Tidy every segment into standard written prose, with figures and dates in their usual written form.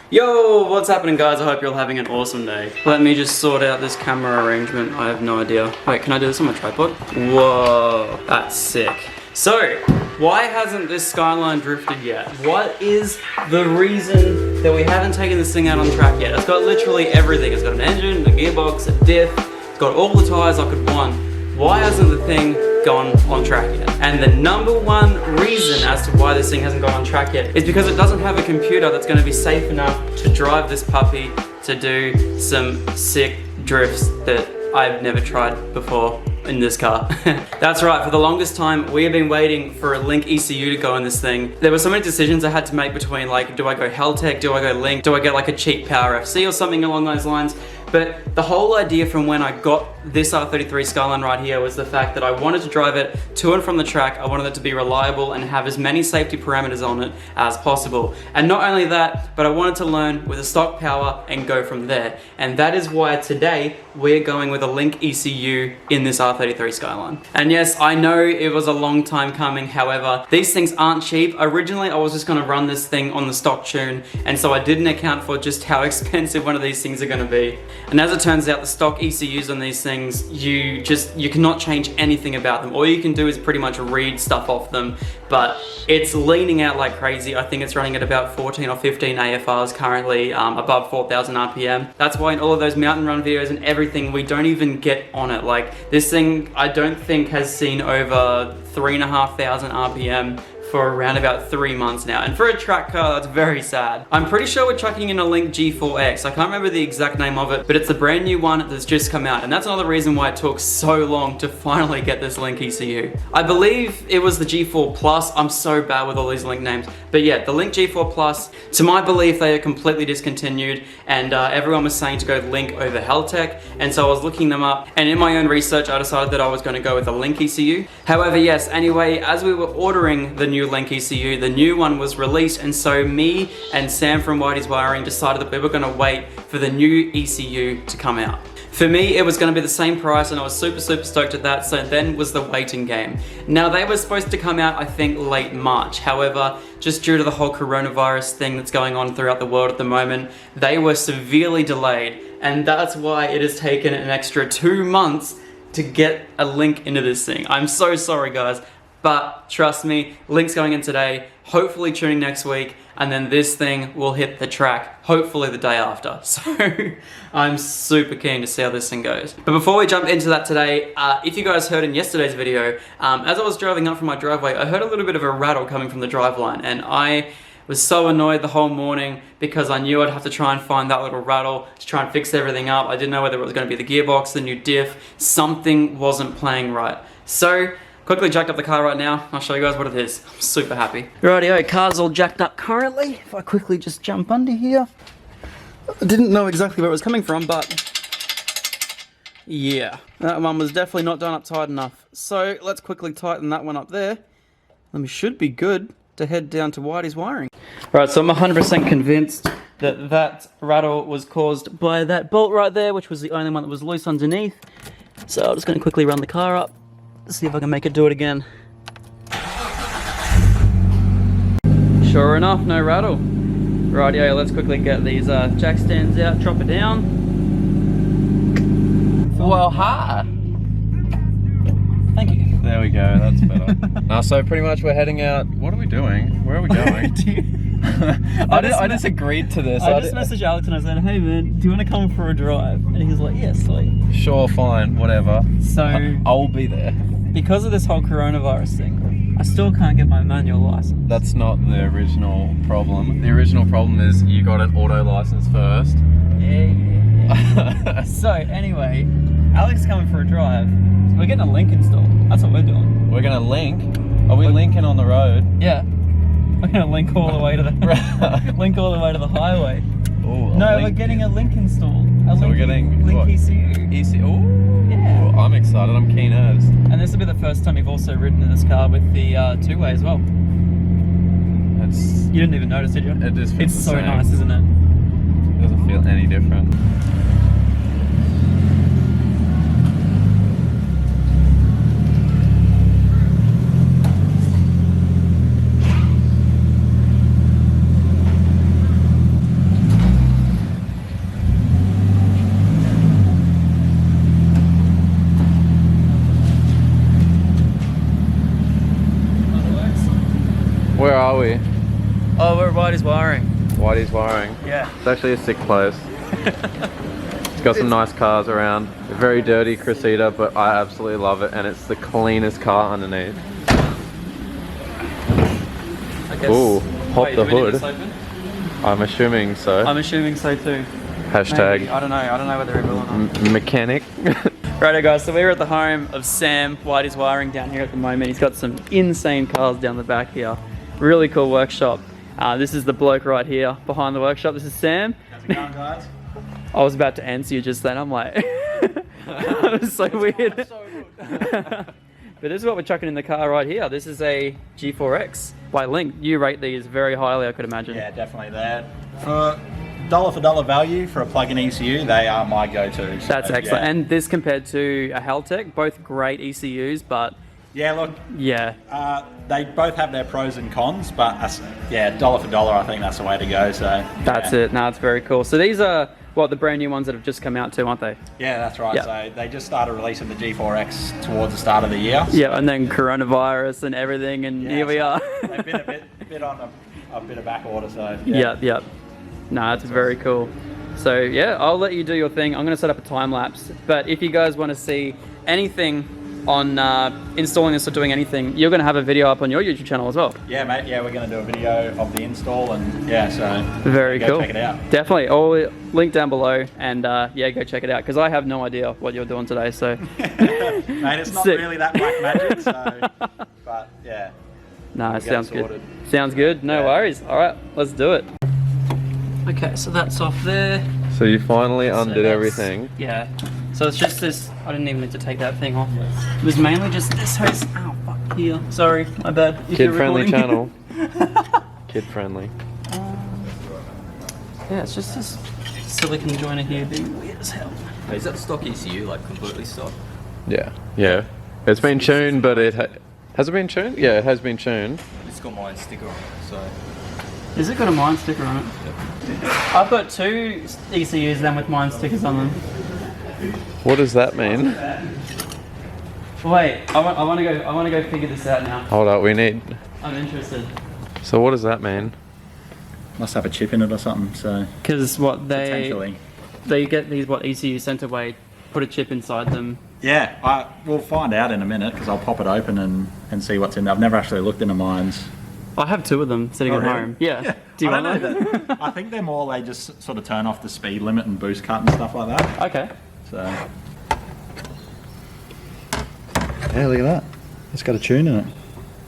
Yo, what's happening guys? I hope you're all having an awesome day. Let me just sort out this camera arrangement. I have no idea. Wait, can I do this on my tripod? Whoa, that's sick. So, why hasn't this Skyline drifted yet? What is the reason that we haven't taken this thing out on track yet? It's got literally everything. It's got an engine, a gearbox, a diff. It's got all the tires I could want. Why hasn't the thing gone on track yet? And the number one reason as to why this thing hasn't gone on track yet is because it doesn't have a computer that's going to be safe enough to drive this puppy to do some sick drifts that I've never tried before in this car. That's right, for the longest time we have been waiting for a Link ECU to go in this thing. There were so many decisions I had to make between, like, do I go Heltec, do I go Link, do I get like a cheap Power FC or something along those lines. But the whole idea from when I got this R33 Skyline right here was the fact that I wanted to drive it to and from the track. I wanted it to be reliable and have as many safety parameters on it as possible. And not only that, but I wanted to learn with a stock power and go from there. And that is why today we're going with a Link ECU in this R33 Skyline. And yes, I know it was a long time coming. However, these things aren't cheap. Originally, I was just gonna run this thing on the stock tune. And so I didn't account for just how expensive one of these things are gonna be. And as it turns out, the stock ECUs on these things, you cannot change anything about them. All you can do is pretty much read stuff off them, but it's leaning out like crazy. I think it's running at about 14 or 15 AFRs currently, above 4,000 RPM. That's why in all of those mountain run videos and everything, we don't even get on it. Like, this thing, I don't think has seen over 3,500 RPM for around about 3 months now. And for a track car, that's very sad. I'm pretty sure we're chucking in a Link G4X. I can't remember the exact name of it, but it's the brand new one that's just come out. And that's another reason why it took so long to finally get this Link ECU. I believe it was the G4 Plus. I'm so bad with all these Link names. But yeah, the Link G4 Plus, to my belief, they are completely discontinued. And everyone was saying to go Link over Heltec. And so I was looking them up. And in my own research, I decided that I was gonna go with a Link ECU. However, yes, anyway, as we were ordering the new Link ECU, the new one was released, and so me and Sam from Whitey's Wiring decided that we were going to wait for the new ECU to come out. For me, it was going to be the same price, and I was super stoked at that, so then was the waiting game. Now, they were supposed to come out, I think, late March. However, just due to the whole coronavirus thing that's going on throughout the world at the moment, they were severely delayed, and that's why it has taken an extra 2 months to get a Link into this thing. I'm so sorry, guys. But trust me, Link's going in today, hopefully tuning next week, and then this thing will hit the track, hopefully the day after. So I'm super keen to see how this thing goes. But before we jump into that today, if you guys heard in yesterday's video, as I was driving up from my driveway, I heard a little bit of a rattle coming from the driveline, and I was so annoyed the whole morning because I knew I'd have to try and find that little rattle to try and fix everything up. I didn't know whether it was going to be the gearbox, the new diff, something wasn't playing right. So quickly jacked up the car right now. I'll show you guys what it is. I'm super happy. Rightio, car's all jacked up currently. If I quickly just jump under here. I didn't know exactly where it was coming from, but yeah, that one was definitely not done up tight enough. So let's quickly tighten that one up there. And we should be good to head down to Whitey's Wiring. Right, so I'm 100% convinced that that rattle was caused by that bolt right there, which was the only one that was loose underneath. So I'm just going to quickly run the car up. See if I can make it do it again. Sure enough, no rattle. Rightio, let's quickly get these jack stands out, drop it down. Well, hi. Thank you. There we go, that's better. So pretty much we're heading out. What are we doing? Where are we going? I just agreed to this. I just messaged Alex and I said, hey man, do you want to come for a drive? And he's like, yeah, sweet. Sure, fine, whatever. So I'll be there. Because of this whole coronavirus thing, I still can't get my manual license. That's not the original problem. The original problem is you got an auto license first. Yeah. So anyway, Alex is coming for a drive. So we're getting a Link installed. That's what we're doing. We're gonna link. Are we linking on the road? Yeah. We're gonna link all the way to the link all the way to the highway. Ooh, no, we're getting a Link installed. So we're getting Link what? ECU. ECU. Ooh. Yeah. I'm excited. I'm keen as. And this will be the first time you've also ridden in this car with the two-way as well. You didn't even notice, did you? It just feels It's the so same. nice, isn't it? It doesn't feel any different. are we? Oh, we're at Whitey's Wiring. Whitey's Wiring. Yeah. It's actually a sick place. It's got some nice cars around. A very dirty Cressida, but I absolutely love it, and it's the cleanest car underneath. Ooh, pop the hood. I'm assuming so. I'm assuming so too. Hashtag. Maybe. I don't know whether it will or not. Mechanic. Righto guys, so we're at the home of Sam, Whitey's Wiring, down here at the moment. He's got some insane cars down the back here. Really cool workshop. This is the bloke right here behind the workshop. This is Sam. How's it going, guys? I was about to answer you just then. I'm like, that was so weird. But this is what we're chucking in the car right here. This is a G4X by Link. You rate these very highly, I could imagine. Yeah, definitely. They're for dollar value for a plug-in ECU. They are my go-to. So, That's excellent. Yeah. And this compared to a Haltech, both great ECUs, but Yeah, look, yeah, they both have their pros and cons, but yeah, dollar for dollar, I think that's the way to go. So that's it. No, it's very cool. So these are what the brand new ones that have just come out too, aren't they? Yeah, that's right. Yeah. So they just started releasing the G4X towards the start of the year. Yeah, and then coronavirus and everything, and Yeah, here we so are. They've been a bit on a bit of back order, so Yep. No, it's very cool. So yeah, I'll let you do your thing. I'm going to set up a time lapse. But if you guys want to see anything on installing this or doing anything, you're going to have a video up on your YouTube channel as well. Yeah, mate. Yeah, we're going to do a video of the install, and yeah, so Very go cool. check it out. Definitely. I'll link down below, and yeah, go check it out because I have no idea what you're doing today. So, mate, it's not Sick. really that black magic. So, but yeah. no, We'll it get sounds it good. sorted. Sounds good. No Yeah. worries. All right, let's do it. Okay, so that's off there. So you finally So undid that's- everything. Yeah. So it's just this. I didn't even need to take that thing off. It was mainly just this hose. Ow, fuck here. Sorry, my bad. If you're Kid-friendly recording. channel. Kid-friendly. Yeah, it's just this silicone joiner here being weird as hell. Is that stock ECU, like completely stock? Yeah. Yeah. It's been tuned, but has it been tuned? Yeah, it has been tuned. It's got my sticker on it, so. Has it got a mine sticker on it? I've got two ECUs then with mine stickers on them. What does that mean? Wait, I want to go figure this out now. Hold up, we need. I'm interested. So what does that mean? Must have a chip in it or something. So Because what potentially. they get these ECUs sent away, put a chip inside them. Yeah, we'll find out in a minute because I'll pop it open and see what's in there. I've never actually looked into mines. I have two of them sitting Oh, at really? home. Yeah. Do you I want don't know that. I think they're more they just sort of turn off the speed limit and boost cut and stuff like that. Okay. So yeah, look at that. It's got a tune in it.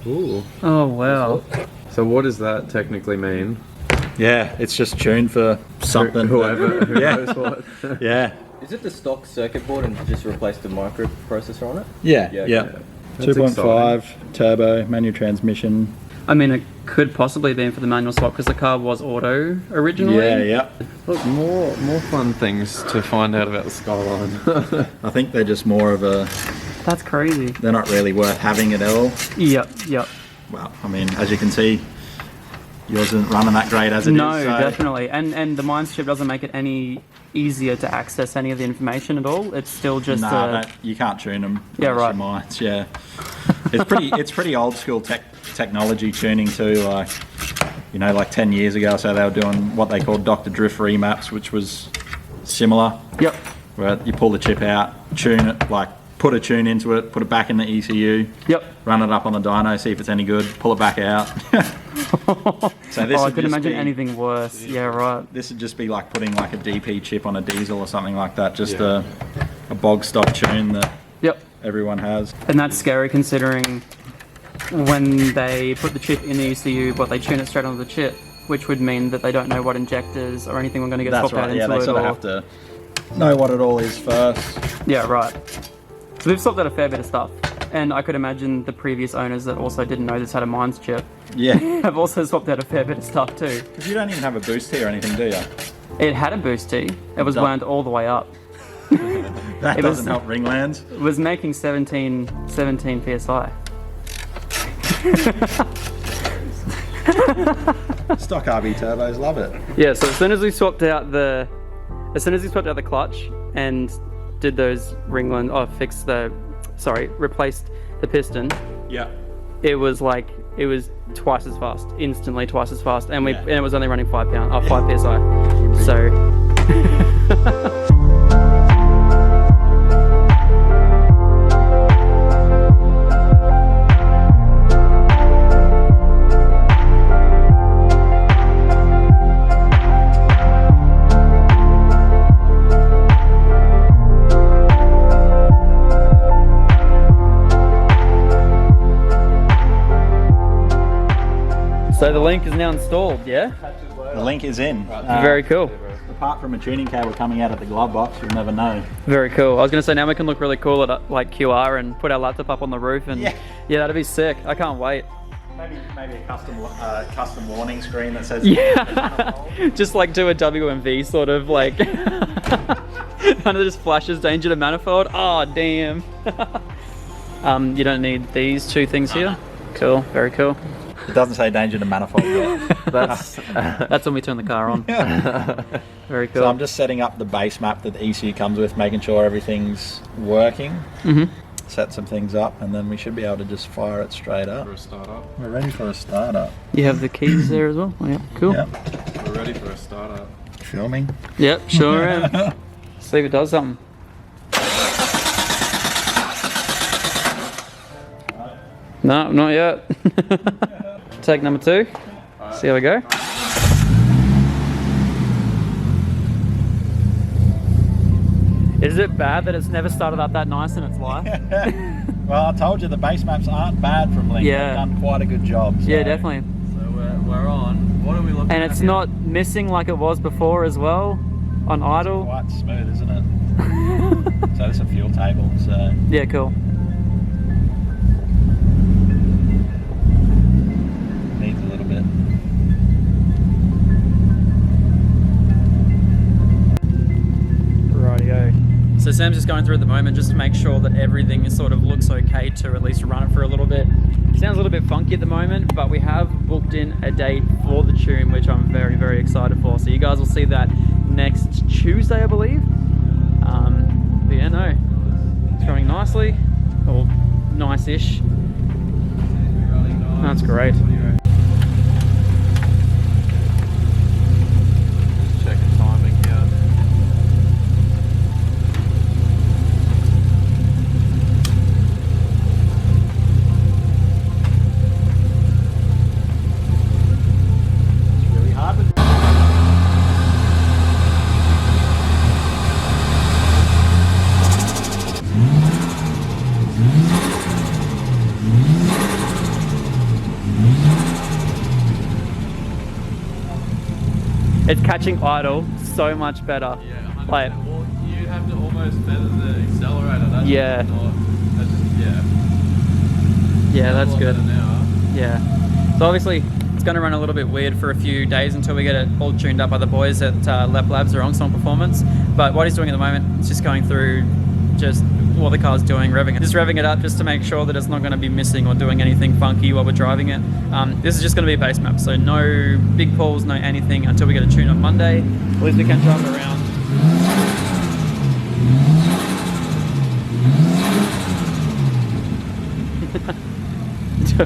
Ooh. Oh wow. So what does that technically mean? Yeah, it's just tuned for something. Whoever who Yeah. knows what. Yeah. Is it the stock circuit board and just replaced the microprocessor on it? Yeah. Yeah, Yeah. okay. That's 2.5 turbo manual transmission. I mean, it could possibly be for the manual swap because the car was auto originally. Yeah, yeah. Look, more fun things to find out about the Skyline. I think they're just more of a. That's crazy. They're not really worth having at all. Yep. Well, I mean, as you can see, yours isn't running that great as it is. No, So definitely. And the mines chip doesn't make it any easier to access any of the information at all. It's still just you can't tune them. Yeah, unless right. your mines, yeah. It's pretty old school technology tuning too. Like, you know, like 10 years ago, so they were doing what they called Dr. Drift remaps, which was similar. Yep. Where you pull the chip out, tune it, like put a tune into it, put it back in the ECU. Yep. Run it up on the dyno, see if it's any good, pull it back out. So this I would could just imagine be- anything worse. Yeah, right. This would just be like putting like a DP chip on a diesel or something like that. Just a bog stock tune that Yep. everyone has. And that's scary considering when they put the chip in the ECU, but they tune it straight onto the chip, which would mean that they don't know what injectors or anything we're going to get That's swapped out right. Yeah, into they it. sort of or- have to know what it all is first. Yeah, right. So we've swapped out a fair bit of stuff. And I could imagine the previous owners that also didn't know this had a mines chip Yeah, have also swapped out a fair bit of stuff too. because you don't even have a boost here or anything, do you? It had a boost T. It was Duh. wound all the way up. That It was- doesn't help ringlands. It was making 17 PSI. Stock RB turbos love it. Yeah, so as soon as we swapped out the clutch and did those replaced the piston, Yeah. it was like it was twice as fast, instantly twice as fast, and and it was only running 5 psi. So. So the link is now installed, yeah? The link is in. Very cool. Apart from a tuning cable coming out of the glove box, you'll never know. Very cool. I was going to say, now we can look really cool at like QR and put our laptop up on the roof, and yeah, that'd be sick. I can't wait. Maybe a custom warning screen that says... Yeah, just like do a WMV sort of like... Kind of just flashes danger to manifold. Oh, damn. You don't need these two things here. Cool, very cool. It doesn't say danger to manifold. That's when we turn the car on. Very cool. So I'm just setting up the base map that the ECU comes with, making sure everything's working. Set some things up, and then we should be able to just fire it straight up. For a startup. We're ready for a startup. You have the keys there as well? Oh, yeah, cool. Yep. We're ready for a startup. Filming? Yep, sure am. See if it does something. No, not yet. Take number 2. See how we go. Is it bad that it's never started up that nice in its life? Well, I told you the base maps aren't bad from Link. Yeah. They've done quite a good job. So. Yeah, definitely. So we're on. What are we looking at? And it's here? not missing like it was before as well on idle. Quite smooth, isn't it? So this is a fuel table. So yeah, cool. needs a little bit. Rightio. So Sam's just going through at the moment just to make sure that everything is sort of looks okay to at least run it for a little bit. Sounds a little bit funky at the moment, but we have booked in a date for the tune, which I'm very, very excited for. So you guys will see that next Tuesday, I believe. But yeah, no, it's running nicely, or nice-ish. That's great. Just checking timing here. It's really hard. It's catching idle so much better. Yeah, 100%. Like, Well, you have to almost feather the accelerator. That's Yeah. Not, that's just, yeah. yeah, that's A lot good. better now. Yeah. So obviously it's going to run a little bit weird for a few days until we get it all tuned up by the boys at Lep Labs or Onsong Performance. But what he's doing at the moment is just going through just what the car's doing, just revving it up just to make sure that it's not going to be missing or doing anything funky while we're driving it. This is just going to be a base map, so no big pulls, no anything until we get a tune on Monday. At least we can drive it around.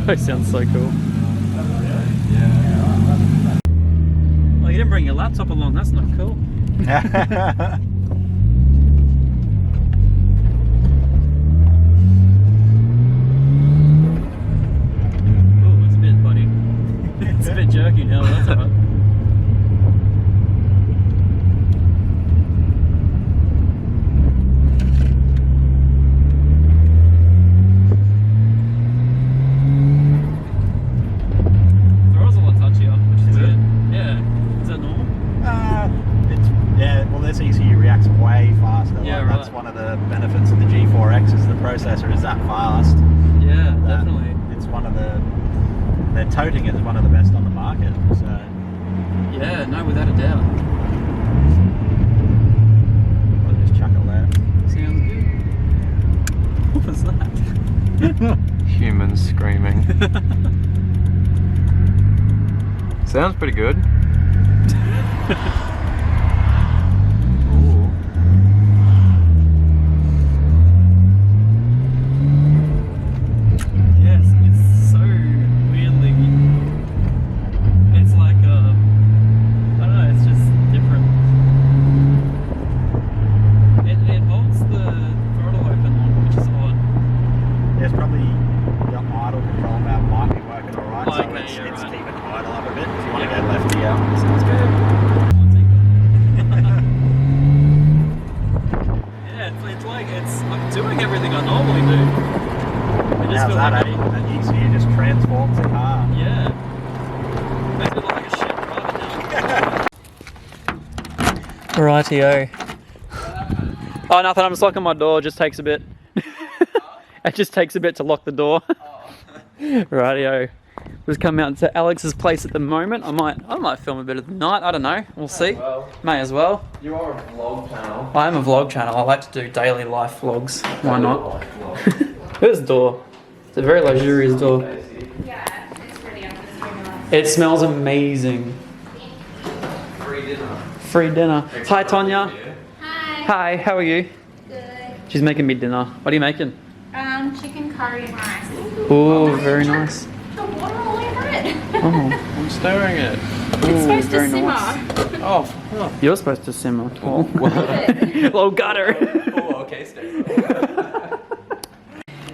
It sounds so cool. Well, you didn't bring your laptop along, that's not cool. Oh, it's a bit funny. It's a bit jerky now, that's alright. Throws a lot touchier, which is weird. Yeah. Is that normal? Well, this ECU reacts way faster. Yeah, Like, That's right. one of the benefits of the G4X is the processor is that fast. Yeah, that definitely. It's one of the... They're touting it as one of the best on the market. So Yeah, no, without a doubt. I'll just chuckle there. Sounds good. What was that? Humans screaming. Sounds pretty good. Ooh. Yes, it's so weirdly Rightio. Oh, nothing. I'm just locking my door. It just takes a bit. It just takes a bit to lock the door. Rightio. Just come out to Alex's place at the moment. I might film a bit of the night. I don't know. We'll see. Well, May as well. you are a vlog channel. I am a vlog channel. I like to do daily life vlogs. Why not? This door. It's a very luxurious door. Yeah, it's ready after the stream. It smells amazing. Free dinner. Free dinner. Hi, Tonya. Hi. Hi, how are you? Good. She's making me dinner. What are you making? Chicken curry and rice. Oh, very nice. The water all over it. Oh, I'm stirring it. It's supposed to very simmer. nice. Oh. You're supposed to simmer. Oh, It. little gutter. Oh, okay, stir.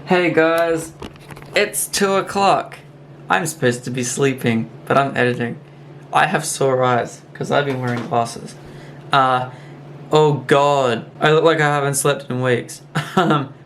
Hey guys, it's 2 o'clock. I'm supposed to be sleeping, but I'm editing. I have sore eyes because I've been wearing glasses. Oh god, I look like I haven't slept in weeks.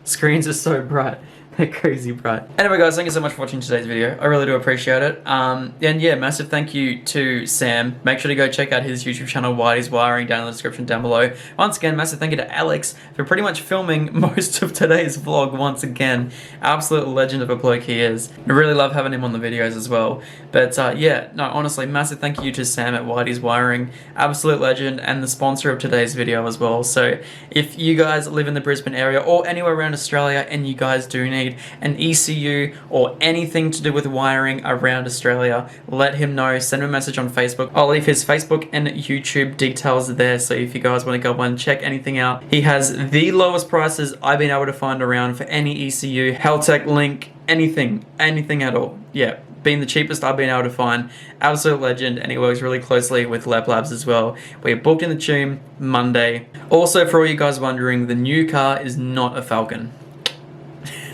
Screens are so bright. They're crazy bright. Anyway guys, thank you so much for watching today's video. I really do appreciate it. And yeah, massive thank you to Sam. Make sure to go check out his YouTube channel, Whitey's Wiring, down in the description down below. Once again, massive thank you to Alex for pretty much filming most of today's vlog once again. Absolute legend of a bloke he is. I really love having him on the videos as well. But yeah, no, honestly, massive thank you to Sam at Whitey's Wiring. Absolute legend and the sponsor of today's video as well. So if you guys live in the Brisbane area or anywhere around Australia and you guys do need an ECU or anything to do with wiring around Australia, let him know. Send him a message on Facebook. I'll leave his Facebook and YouTube details there, so if you guys want to go and check anything out. He has the lowest prices I've been able to find around for any ECU, Heltec, Link, anything at all. Yeah, being the cheapest I've been able to find. Absolute legend, and he works really closely with Lab Labs as well. We're booked in the tune Monday. Also, for all you guys wondering, the new car is not a Falcon.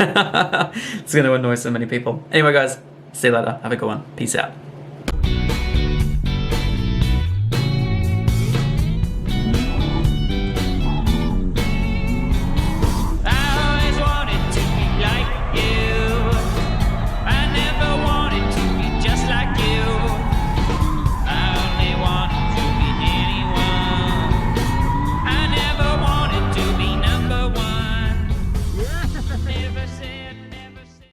It's going to annoy so many people. Anyway guys, see you later. Have a good one. Peace out.